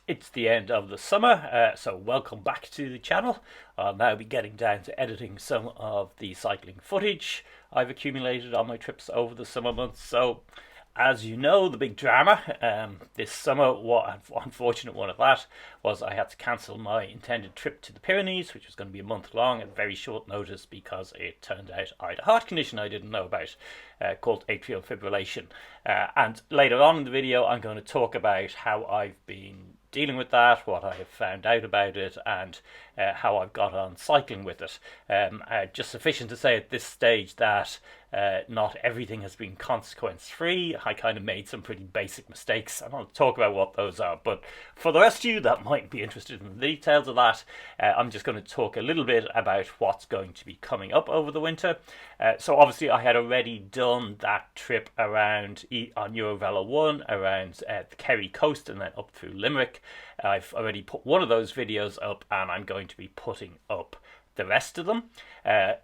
It's the end of the summer, so welcome back to the channel. I'll now be getting down to editing some of the cycling footage I've accumulated on my trips over the summer months. So, as you know, the big drama this summer, what unfortunate one of that, was I had to cancel my intended trip to the Pyrenees, which was going to be a month long at very short notice because it turned out I had a heart condition I didn't know about called atrial fibrillation. And later on in the video, I'm going to talk about how I've been dealing with that, what I have found out about it, and how I've got on cycling with it. Just sufficient to say at this stage that not everything has been consequence free. I kind of made some pretty basic mistakes, and I'll talk about what those are. But for the rest of you that might be interested in the details of that, I'm just going to talk a little bit about what's going to be coming up over the winter. So obviously I had already done that trip around on Eurovelo 1 around the Kerry coast and then up through Limerick. I've already put one of those videos up, and I'm going to be putting up the rest of them.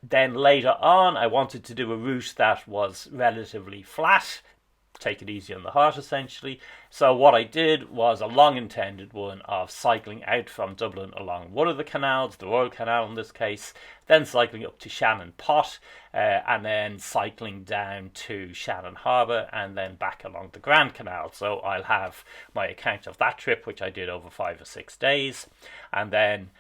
Then later on, I wanted to do a route that was relatively flat, take it easy on the heart essentially. So what I did was a long intended one of cycling out from Dublin along one of the canals, the Royal Canal in this case, then cycling up to Shannon Pot, and then cycling down to Shannon Harbour and then back along the Grand Canal. So I'll have my account of that trip, which I did over 5 or 6 days, and then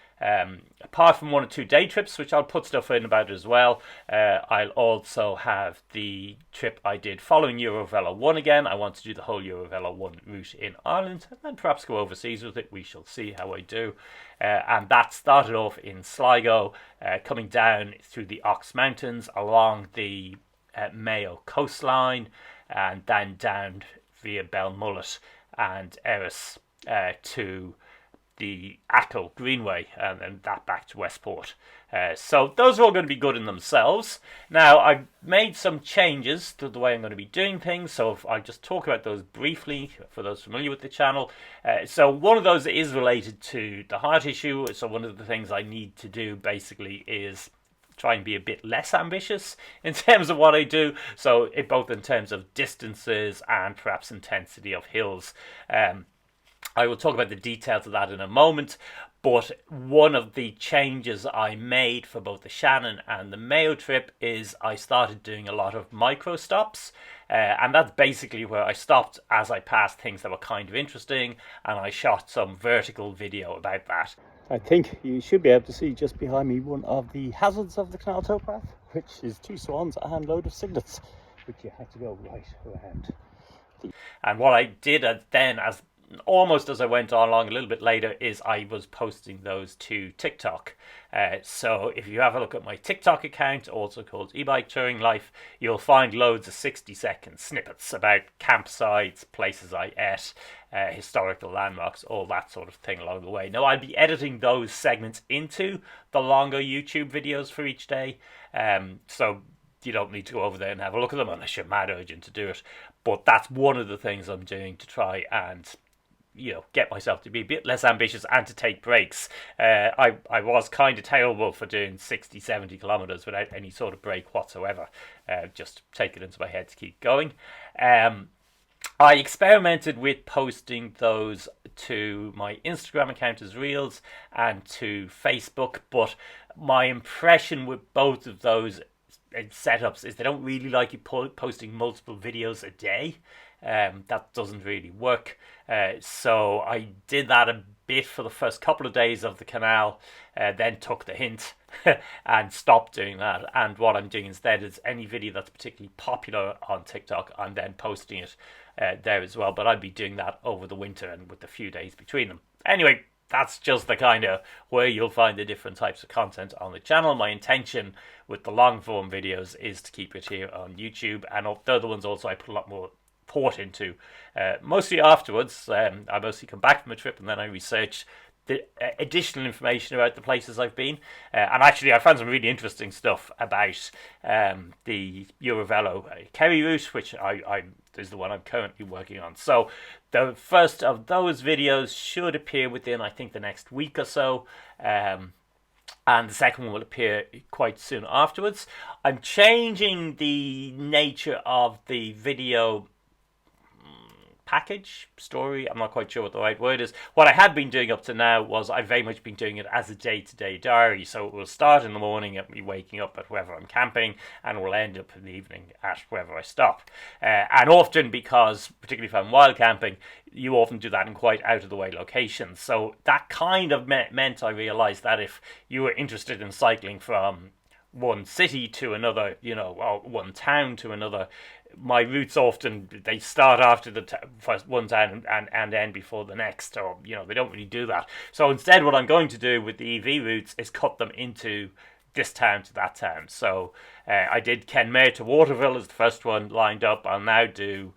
apart from 1 or 2 day trips, which I'll put stuff in about as well, I'll also have the trip I did following Eurovelo 1 again. I want to do the whole Eurovelo 1 route in Ireland and then perhaps go overseas with it. We shall see how I do. And that started off in Sligo, coming down through the Ox Mountains along the Mayo coastline, and then down via Belmullet and Erris to the Achill Greenway, and then that back to Westport. So those are all going to be good in themselves. Now, I've made some changes to the way I'm going to be doing things, so I'll just talk about those briefly for those familiar with the channel. So one of those is related to the heart issue. So one of the things I need to do basically is try and be a bit less ambitious in terms of what I do. So both in terms of distances and perhaps intensity of hills. I will talk about the details of that in a moment, but one of the changes I made for both the Shannon and the Mayo trip is I started doing a lot of micro stops, and that's basically where I stopped as I passed things that were kind of interesting, and I shot some vertical video about that. I think you should be able to see just behind me one of the hazards of the canal towpath, which is 2 swans and a load of cygnets, which you had to go right around. And what I did then, as almost as I went on along a little bit later, is I was posting those to TikTok. So if you have a look at my TikTok account, also called E-Bike Touring Life, you'll find loads of 60-second snippets about campsites, places I ate, historical landmarks, all that sort of thing along the way. Now, I'll be editing those segments into the longer YouTube videos for each day, so you don't need to go over there and have a look at them unless you're mad urgent to do it. But that's one of the things I'm doing to try and get myself to be a bit less ambitious and to take breaks. I was kind of terrible for doing 60, 70 kilometers without any sort of break whatsoever. Just take it into my head to keep going. I experimented with posting those to my Instagram account as Reels and to Facebook, but my impression with both of those setups is they don't really like you posting multiple videos a day. That doesn't really work. So I did that a bit for the first couple of days of the canal, then took the hint and stopped doing that. And what I'm doing instead is any video that's particularly popular on TikTok, I'm then posting it there as well. But I'd be doing that over the winter and with a few days between them. Anyway, that's just the kind of where you'll find the different types of content on the channel. My intention with the long form videos is to keep it here on YouTube, and the other ones also I put a lot more thought into, mostly afterwards. I mostly come back from a trip and then I research the additional information about the places I've been, and actually I found some really interesting stuff about the Eurovelo Kerry route, which is the one I'm currently working on. So the first of those videos should appear within, I think, the next week or so, and the second one will appear quite soon afterwards. I'm changing the nature of the video package story. I'm not quite sure what the right word is. What I had been doing up to now was I've very much been doing it as a day-to-day diary. So it will start in the morning at me waking up at wherever I'm camping, and will end up in the evening at wherever I stop. And often, because particularly if I'm wild camping, you often do that in quite out-of-the-way locations. So that kind of meant I realised that if you were interested in cycling from one city to another, or one town to another, my routes often, they start after the first one town and end before the next, or they don't really do that. So instead, what I'm going to do with the EV routes is cut them into this town to that town. So I did Kenmare to Waterville as the first one lined up. I'll now do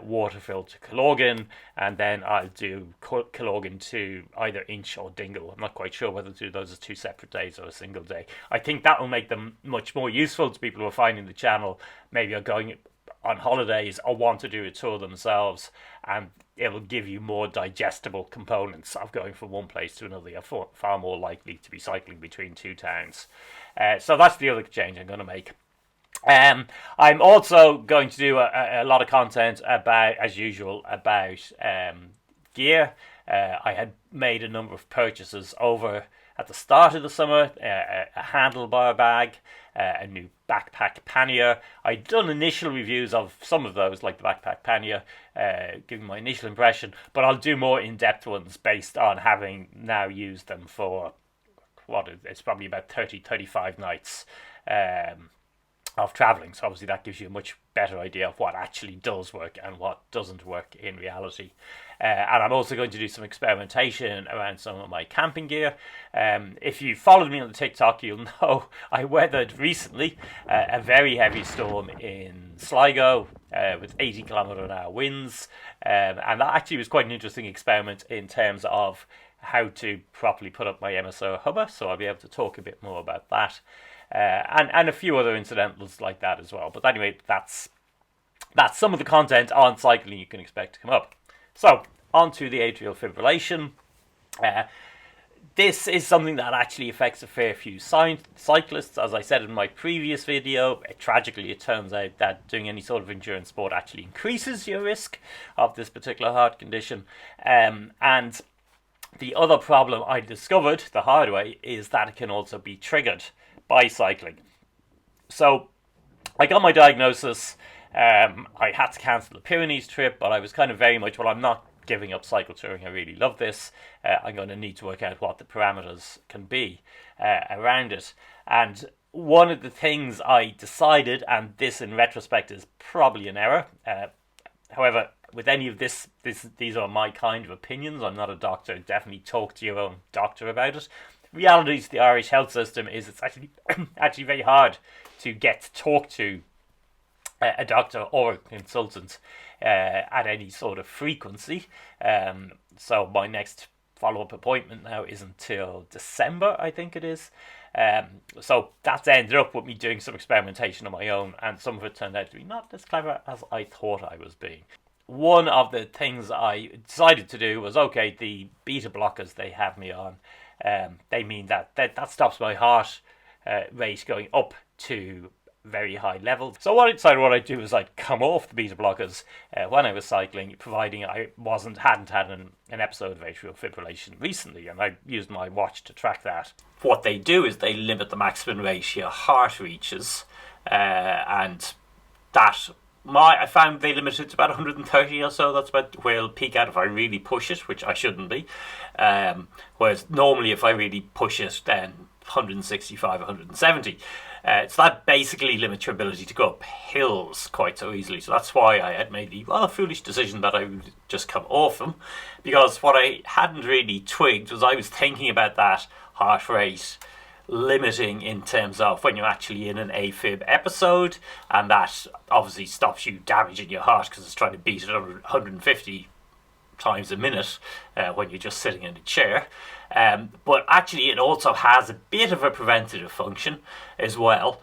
Waterville to Calogan, and then I'll do Calogan to either Inch or Dingle. I'm not quite sure whether to do those as 2 separate days or a single day. I think that will make them much more useful to people who are finding the channel, maybe are going on holidays or want to do a tour themselves, and it will give you more digestible components of going from one place to another. You're far more likely to be cycling between 2 towns. So that's the other change I'm going to make. I'm also going to do a lot of content about, as usual, about gear. I had made a number of purchases over at the start of the summer, a handlebar bag, a new backpack pannier. I'd done initial reviews of some of those, like the backpack pannier, giving my initial impression, but I'll do more in-depth ones based on having now used them for, it's probably about 35 nights of travelling. So obviously that gives you a much better idea of what actually does work and what doesn't work in reality. And I'm also going to do some experimentation around some of my camping gear. If you followed me on the TikTok, you'll know I weathered recently a very heavy storm in Sligo with 80 km/h winds. And that actually was quite an interesting experiment in terms of how to properly put up my MSO hubba. So I'll be able to talk a bit more about that. And a few other incidentals like that as well. But anyway, that's some of the content on cycling you can expect to come up. So, on to the atrial fibrillation. This is something that actually affects a fair few cyclists. As I said in my previous video, tragically it turns out that doing any sort of endurance sport actually increases your risk of this particular heart condition. And the other problem I discovered the hard way is that it can also be triggered by cycling. So I got my diagnosis. I had to cancel the Pyrenees trip, but I was kind of very much, I'm not giving up cycle touring. I really love this. I'm going to need to work out what the parameters can be around it. And one of the things I decided, and this in retrospect is probably an error, however, with any of this, these are my kind of opinions. I'm not a doctor. Definitely talk to your own doctor about it. Reality is the Irish health system is it's actually very hard to get to talk to a doctor or a consultant at any sort of frequency. So my next follow-up appointment now isn't until December, I think it is. So that's ended up with me doing some experimentation on my own, and some of it turned out to be not as clever as I thought I was being. One of the things I decided to do was, okay, the beta blockers they have me on, they mean that stops my heart rate going up to very high levels. So what I decided what I'd do is I'd come off the beta blockers when I was cycling, providing I hadn't had an episode of atrial fibrillation recently, and I used my watch to track that. What they do is they limit the maximum rate your heart reaches, and that I found they limit it to about 130 or so. That's about where it'll peak out if I really push it, which I shouldn't be. Whereas normally if I really push it, then 165, 170. So that basically limits your ability to go up hills quite so easily. So that's why I had made the rather foolish decision that I would just come off them. Because what I hadn't really twigged was I was thinking about that heart rate limiting in terms of when you're actually in an AFib episode, and that obviously stops you damaging your heart because it's trying to beat it 150 times a minute when you're just sitting in a chair. But actually it also has a bit of a preventative function as well,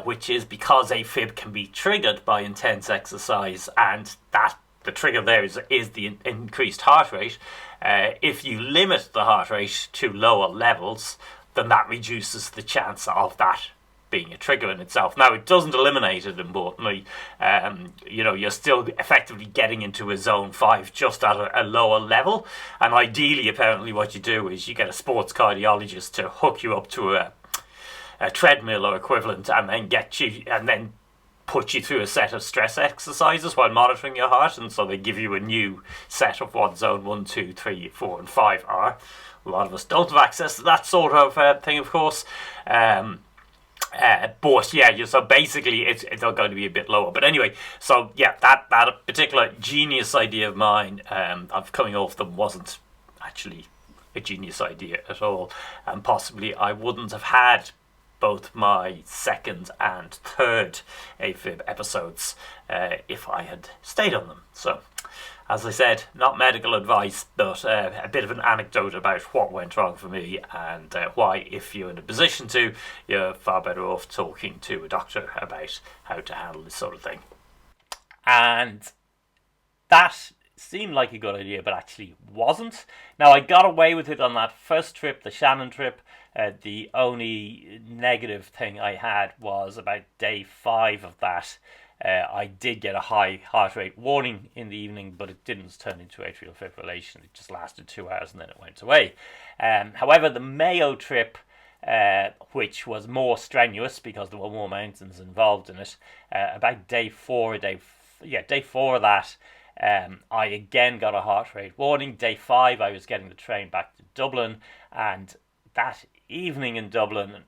which is because AFib can be triggered by intense exercise, and that the trigger there is the increased heart rate. If you limit the heart rate to lower levels, then that reduces the chance of that being a trigger in itself. Now, it doesn't eliminate it, importantly. You're still effectively getting into a zone 5 just at a lower level. And ideally, apparently, what you do is you get a sports cardiologist to hook you up to a treadmill or equivalent, and then put you through a set of stress exercises while monitoring your heart. And so they give you a new set of what zone 1, 2, 3, 4, and 5 are. A lot of us don't have access to that sort of thing, of course. But yeah, so basically it's going to be a bit lower. But anyway, so yeah, that particular genius idea of mine of coming off them wasn't actually a genius idea at all. And possibly I wouldn't have had both my second and third Afib episodes if I had stayed on them. So, as I said, not medical advice, but a bit of an anecdote about what went wrong for me and why, if you're in a position to, you're far better off talking to a doctor about how to handle this sort of thing. And that seemed like a good idea, but actually wasn't. Now, I got away with it on that first trip, the Shannon trip. The only negative thing I had was about day 5 of that. I did get a high heart rate warning in the evening, but it didn't turn into atrial fibrillation. It just lasted 2 hours and then it went away. However, the Mayo trip, which was more strenuous because there were more mountains involved in it, about day 4 of that, I again got a heart rate warning. Day 5, I was getting the train back to Dublin, and that evening in Dublin,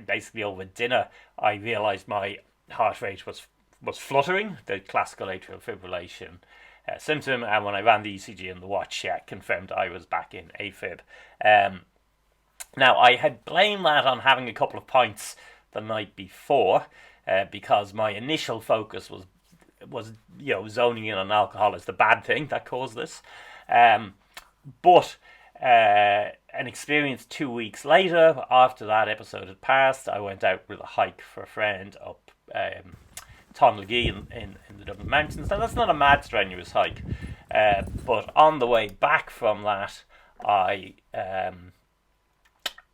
basically over dinner, I realised my heart rate was fluttering, the classical atrial fibrillation symptom, and when I ran the ECG and the watch, confirmed I was back in AFib. Now, I had blamed that on having a couple of pints the night before, because my initial focus was zoning in on alcohol as the bad thing that caused this. But an experience 2 weeks later, after that episode had passed, I went out with a hike for a friend up Tonlagee in the Dublin Mountains. Now, that's not a mad strenuous hike, but on the way back from that, I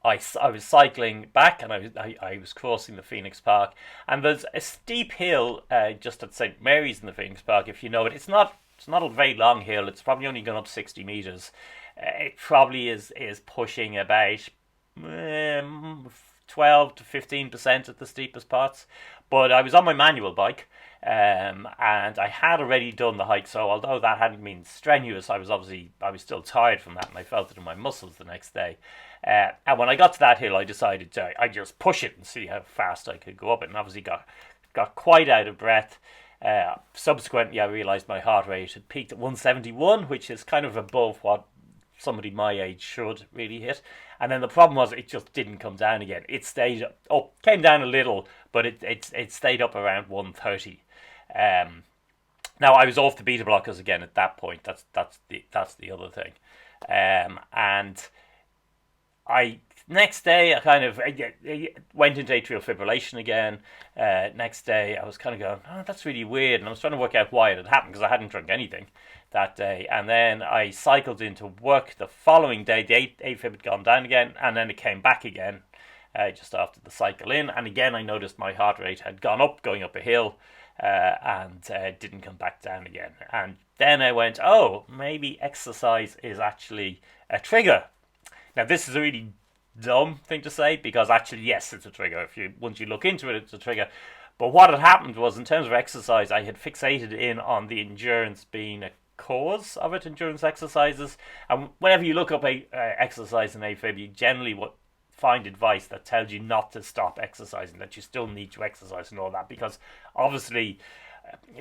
was cycling back, and I was crossing the Phoenix Park, and there's a steep hill just at St Mary's in the Phoenix Park, if you know it. It's not a very long hill. It's probably only gone up 60 metres. It probably is pushing about 12 to 15% at the steepest parts. But I was on my manual bike, and I had already done the hike, so although that hadn't been strenuous, I was still tired from that, and I felt it in my muscles the next day. And when I got to that hill, I decided I'd just push it and see how fast I could go up it, and obviously got quite out of breath. Subsequently, I realised my heart rate had peaked at 171, which is kind of above what somebody my age should really hit. And then the problem was it just didn't come down again. It stayed up, came down a little, but it stayed up around 130. Now, I was off the beta blockers again at that point. That's the other thing. And next day I kind of went into atrial fibrillation again. Next day I was kind of going, oh, that's really weird, and I was trying to work out why it had happened because I hadn't drunk anything that day. And then I cycled into work the following day. The AFib had gone down again, and then it came back again just after the cycle in. And again I noticed my heart rate had gone up going up a hill, and didn't come back down again. And then I went, oh, maybe exercise is actually a trigger. Now, this is a really dumb thing to say, because actually, yes, it's a trigger. Once you look into it, it's a trigger. But what had happened was, in terms of exercise, I had fixated in on the endurance being a cause of it, endurance exercises. And whenever you look up exercise in AFib, you generally find advice that tells you not to stop exercising, that you still need to exercise and all that, because obviously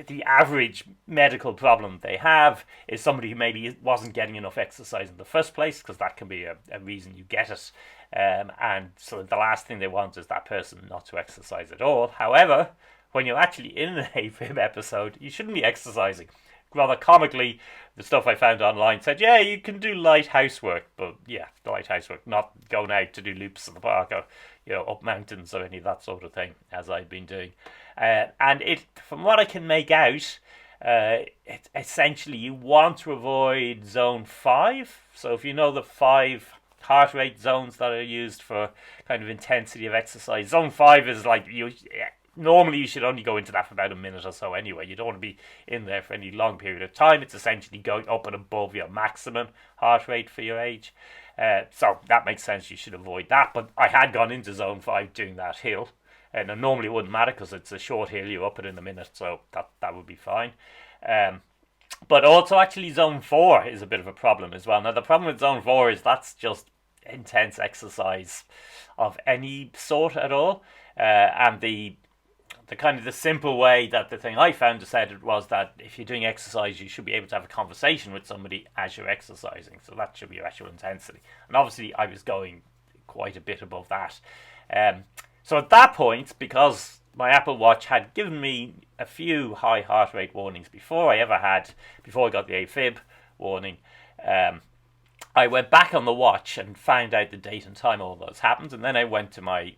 the average medical problem they have is somebody who maybe wasn't getting enough exercise in the first place, because that can be a reason you get it. And so the last thing they want is that person not to exercise at all. However, when you're actually in an AFib episode, you shouldn't be exercising. Rather comically, the stuff I found online said, yeah, you can do light housework, but yeah, light housework, not going out to do loops in the park or up mountains or any of that sort of thing, as I'd been doing. And from what I can make out, essentially you want to avoid zone 5. So if you know the 5 heart rate zones that are used for kind of intensity of exercise. Zone 5 is like normally you should only go into that for about a minute or so anyway. You don't want to be in there for any long period of time. It's essentially going up and above your maximum heart rate for your age. So that makes sense. You should avoid that. But I had gone into zone 5 doing that hill. And normally it wouldn't matter because it's a short hill. You're up it in a minute. So that would be fine. But also actually zone 4 is a bit of a problem as well. Now the problem with zone 4 is that's just intense exercise of any sort at all. And the kind of the simple way that the thing I found decided was that if you're doing exercise, you should be able to have a conversation with somebody as you're exercising. So that should be your actual intensity. And obviously I was going quite a bit above that. So at that point, because my Apple Watch had given me a few high heart rate warnings before I got the Afib warning, I went back on the watch and found out the date and time all those happened. And then I went to my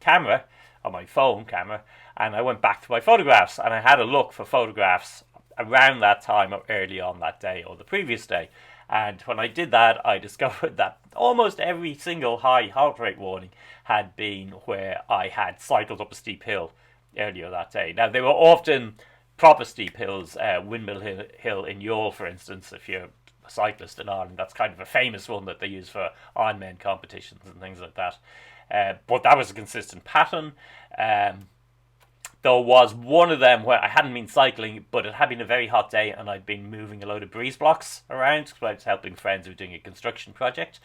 camera, on my phone camera, and I went back to my photographs and I had a look for photographs around that time or early on that day or the previous day. And when I did that, I discovered that almost every single high heart rate warning had been where I had cycled up a steep hill earlier that day. Now, they were often proper steep hills, Windmill Hill in Youghal, for instance, if you're a cyclist in Ireland. That's kind of a famous one that they use for Ironman competitions and things like that. But that was a consistent pattern. There was one of them where I hadn't been cycling, but it had been a very hot day and I'd been moving a load of breeze blocks around because I was helping friends who were doing a construction project.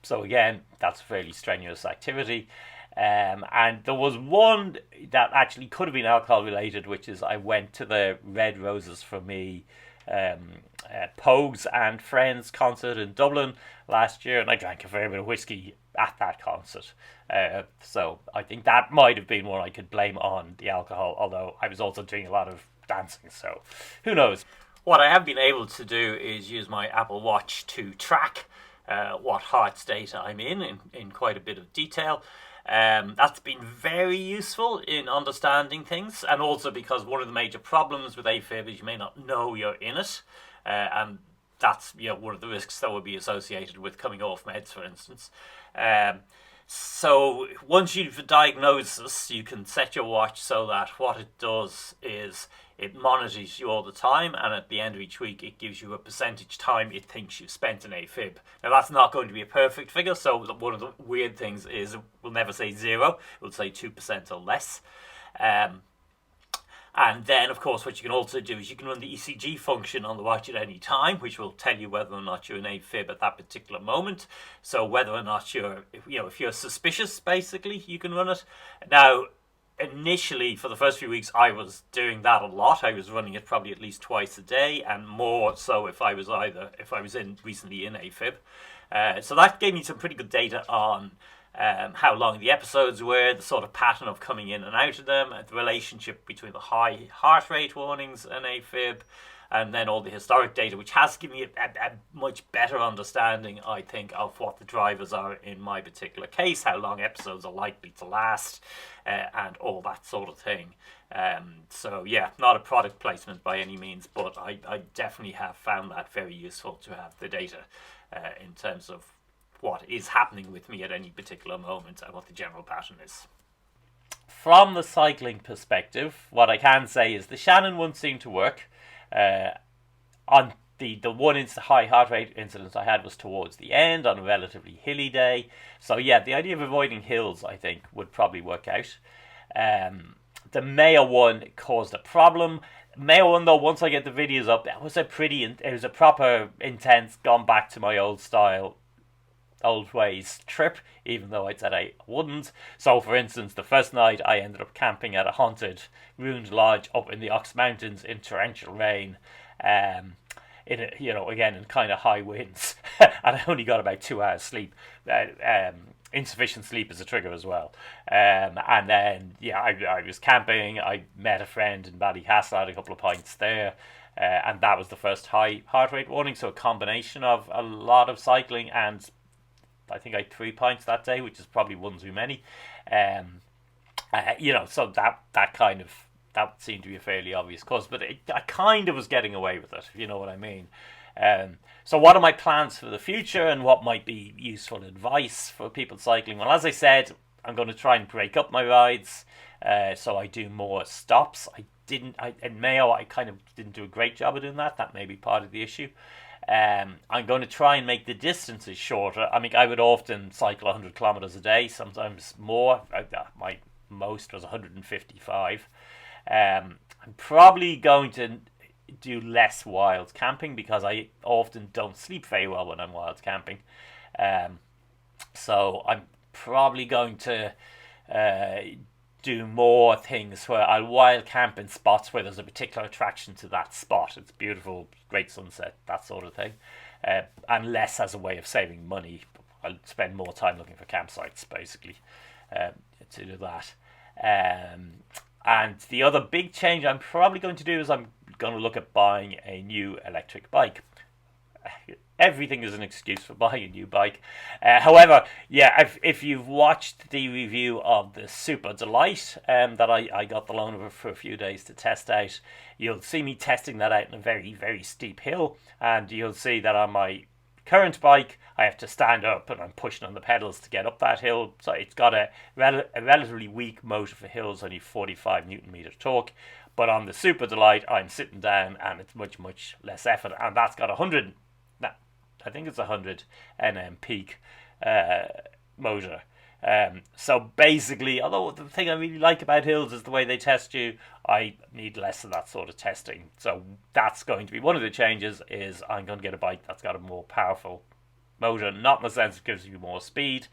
So again, that's a fairly strenuous activity. And there was one that actually could have been alcohol related, which is I went to the Red Roses for Me Pogues and Friends concert in Dublin last year, and I drank a fair bit of whiskey at that concert. So I think that might have been one I could blame on the alcohol, although I was also doing a lot of dancing, so who knows. What I have been able to do is use my Apple Watch to track what heart state I'm in quite a bit of detail. That's been very useful in understanding things, and also because one of the major problems with AFib is you may not know you're in it, and that's one of the risks that would be associated with coming off meds, for instance. So once you've a diagnosis, you can set your watch so that what it does is it monitors you all the time, and at the end of each week it gives you a percentage time it thinks you've spent in AFib. Now that's not going to be a perfect figure, so one of the weird things is it will never say 0, it will say 2% or less. And then, of course, what you can also do is you can run the ECG function on the watch at any time, which will tell you whether or not you're in AFib at that particular moment. So whether or not if you're suspicious, basically, you can run it. Now, initially, for the first few weeks, I was doing that a lot. I was running it probably at least twice a day, and more so if I was recently in AFib. So that gave me some pretty good data on how long the episodes were, the sort of pattern of coming in and out of them, the relationship between the high heart rate warnings and AFib, and then all the historic data, which has given me a much better understanding, I think, of what the drivers are in my particular case, how long episodes are likely to last, and all that sort of thing. So yeah, not a product placement by any means, but I definitely have found that very useful to have the data in terms of what is happening with me at any particular moment and what the general pattern is. From the cycling perspective, what I can say is the Shannon one seemed to work. On the one high heart rate incident I had was towards the end on a relatively hilly day. So yeah, the idea of avoiding hills, I think, would probably work out. The Mayo one caused a problem. Mayo one, though, once I get the videos up, it was a proper intense, gone back to my old style, old ways trip, even though I said I wouldn't. So for instance, the first night I ended up camping at a haunted ruined lodge up in the Ox Mountains in torrential rain, again in kind of high winds, and I only got about 2 hours sleep. Insufficient sleep is a trigger as well. And then I was camping. I met a friend in Ballycastle, had a couple of pints there. And that was the first high heart rate warning. So a combination of a lot of cycling and I think I had 3 pints that day, which is probably one too many. So that seemed to be a fairly obvious cause, but I kind of was getting away with it, if you know what I mean. So what are my plans for the future, and what might be useful advice for people cycling? Well, as I said, I'm going to try and break up my rides, so I do more stops. In Mayo, I kind of didn't do a great job of doing that. That may be part of the issue. I'm going to try and make the distances shorter. I mean, I would often cycle 100 kilometers a day, sometimes more. My most was 155. I'm probably going to do less wild camping because I often don't sleep very well when I'm wild camping. So I'm probably going to do more things where I'll wild camp in spots where there's a particular attraction to that spot. It's beautiful, great sunset, that sort of thing. And less as a way of saving money. I'll spend more time looking for campsites, basically, to do that. And the other big change I'm probably going to do is I'm going to look at buying a new electric bike. Everything is an excuse for buying a new bike. However, yeah, if you've watched the review of the Super Delight that I got the loan of for a few days to test out, you'll see me testing that out in a very, very steep hill. And you'll see that on my current bike, I have to stand up and I'm pushing on the pedals to get up that hill. So it's got a relatively weak motor for hills, only 45 Newton meter torque. But on the Super Delight, I'm sitting down and it's much, much less effort. And that's got 100... I think it's 100 Nm peak motor. So basically, although the thing I really like about hills is the way they test you, I need less of that sort of testing. So that's going to be one of the changes, is I'm going to get a bike that's got a more powerful motor, not in the sense it gives you more speed,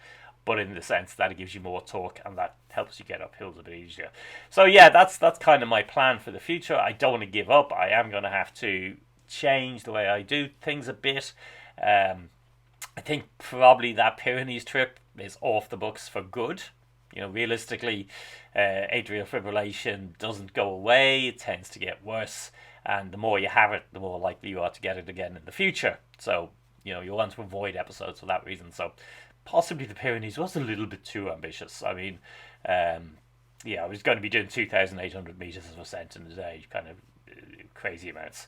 but in the sense that it gives you more torque and that helps you get up hills a bit easier. So yeah, that's kind of my plan for the future. I don't want to give up. I am going to have to change the way I do things a bit. I think probably that Pyrenees trip is off the books for good. You know, realistically, atrial fibrillation doesn't go away. It tends to get worse. And the more you have it, the more likely you are to get it again in the future. So, you know, you want to avoid episodes for that reason. So possibly the Pyrenees was a little bit too ambitious. I mean, yeah, I was going to be doing 2,800 meters of ascent in a day, kind of crazy amounts.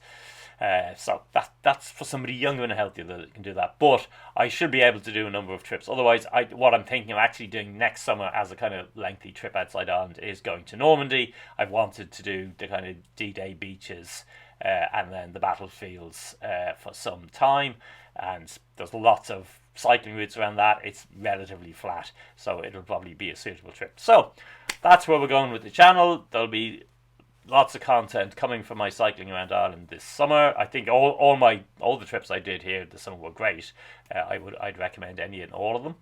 So that's for somebody younger and healthier that can do that. But I should be able to do a number of trips. Otherwise, what I'm thinking of actually doing next summer as a kind of lengthy trip outside Ireland is going to Normandy. I've wanted to do the kind of D-Day beaches and then the battlefields for some time. And there's lots of cycling routes around that. It's relatively flat, so it'll probably be a suitable trip. So that's where we're going with the channel. There'll be lots of content coming from my cycling around Ireland this summer. I think all the trips I did here this summer were great. I'd recommend any and all of them,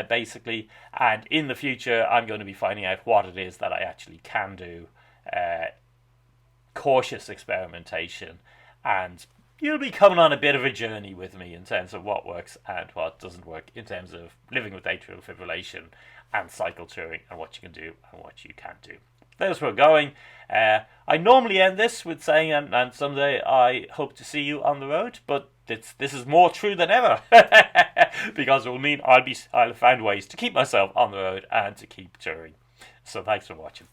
basically. And in the future, I'm going to be finding out what it is that I actually can do. Cautious experimentation, and you'll be coming on a bit of a journey with me in terms of what works and what doesn't work in terms of living with atrial fibrillation and cycle touring, and what you can do and what you can't do. There's where we're going. I normally end this with saying, and someday I hope to see you on the road, but this is more true than ever, because it will mean I'll find ways to keep myself on the road and to keep touring. So thanks for watching.